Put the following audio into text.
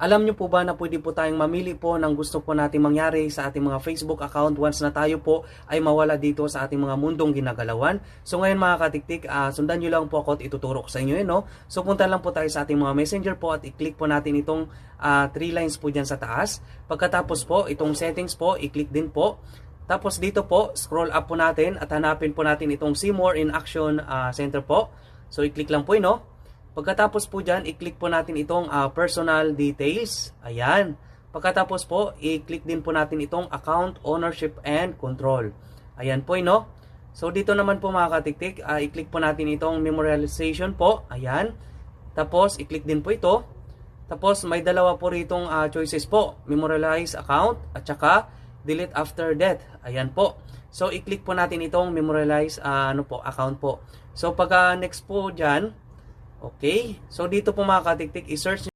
Alam nyo po ba na pwede po tayong mamili po ng gusto po natin mangyari sa ating mga Facebook account once na tayo po ay mawala dito sa ating mga mundong ginagalawan? So ngayon mga katiktik, sundan nyo lang po ako at ituturo ko sa inyo no? So punta lang po tayo sa ating mga messenger po at i-click po natin itong 3 lines po dyan sa taas. Pagkatapos po, itong settings po, i-click din po. Tapos dito po, scroll up po natin at hanapin po natin itong See More in Action Center po. So i-click lang po no? Pagkatapos po dyan, i-click po natin itong personal details. Ayan. Pagkatapos po, i-click din po natin itong account ownership and control. Ayan po, no? So, dito naman po mga katiktik, i-click po natin itong memorialization po. Ayan. Tapos, i-click din po ito. Tapos, may dalawa po ritong choices po. Memorialize account at saka delete after death. Ayan po. So, i-click po natin itong memorialize account po. So, pagka next po dyan, okay. So, dito po mga katiktik, i-search